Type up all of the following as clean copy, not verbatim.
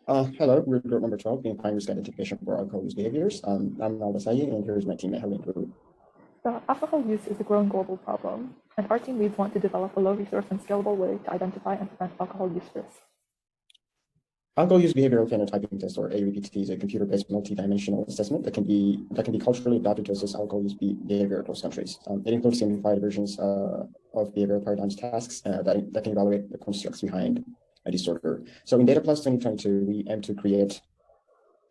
Hello, we're group number 12, Gamifying risk identification for alcohol use behaviors. I'm Analogue, and here's my teammate, Helen. So alcohol use is a growing global problem, and our team leads want to develop a low-resource and scalable way to identify and prevent alcohol use risks. Alcohol Use Behavioral Phenotyping Test, or AUBPT, is a computer-based multi-dimensional assessment that can be culturally adapted to assess alcohol use behavior across countries. It includes simplified versions of behavioral paradigms tasks that can evaluate the constructs behind a disorder. So in Data Plus 2022, we aim to create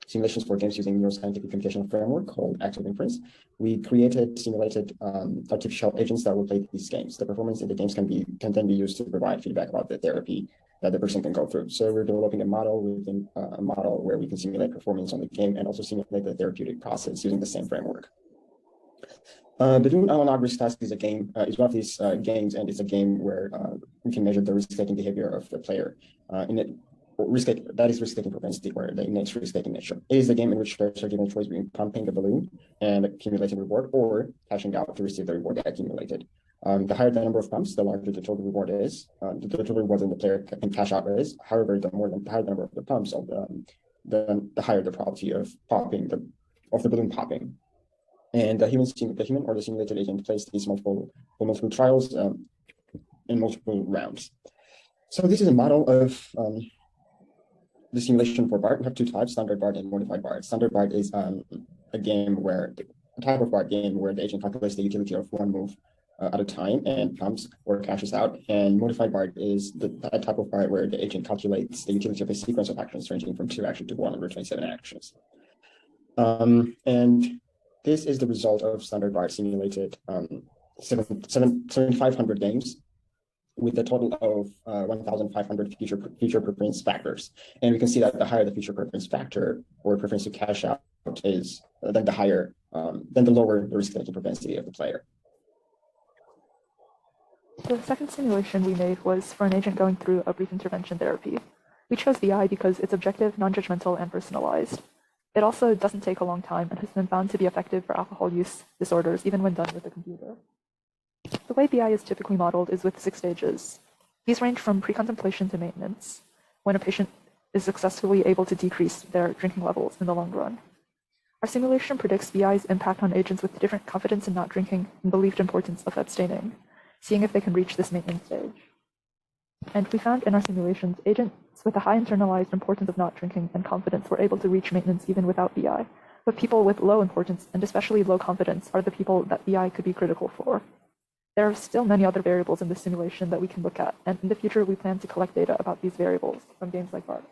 simulations for games using neuroscientific computational framework called active inference. We created simulated artificial agents that will play these games. The performance in the games can then be used to provide feedback about the therapy that the person can go through. So we're developing a model within a model where we can simulate performance on the game and also simulate the therapeutic process using the same framework. The Doom Analogue risk task is is one of these games, and it's a game where we can measure the risk-taking behavior of the player. That is risk-taking propensity, or the innate risk-taking nature. It is a game in which players are given a choice between pumping the balloon and accumulating reward, or cashing out to receive the reward they accumulated. The higher the number of pumps, the larger the total reward is. The total reward that the player can cash out is. However, the higher the number of the pumps, the higher the probability of the balloon popping. And the human or the simulated agent plays these multiple trials in multiple rounds. So this is a model of the simulation for BART. We have two types: standard BART and modified BART. Standard BART is a type of BART game where the agent calculates the utility of one move at a time and pumps or cashes out. And modified BART is that type of BART where the agent calculates the utility of a sequence of actions ranging from 2 actions to 127 actions. And this is the result of standard BART simulated 7,500 games with a total of 1,500 future preference factors. And we can see that the higher the future preference factor or preference to cash out is, then the lower the risk-taking propensity of the player. The second simulation we made was for an agent going through a brief intervention therapy. We chose BI because it's objective, non-judgmental, and personalized. It also doesn't take a long time and has been found to be effective for alcohol use disorders, even when done with a computer. The way BI is typically modeled is with 6 stages. These range from pre-contemplation to maintenance, when a patient is successfully able to decrease their drinking levels in the long run. Our simulation predicts BI's impact on agents with different confidence in not drinking and believed importance of abstaining, seeing if they can reach this maintenance stage. And we found in our simulations, agents with a high internalized importance of not drinking and confidence were able to reach maintenance even without BI, but people with low importance and especially low confidence are the people that BI could be critical for. There are still many other variables in this simulation that we can look at, and in the future we plan to collect data about these variables from games like BART.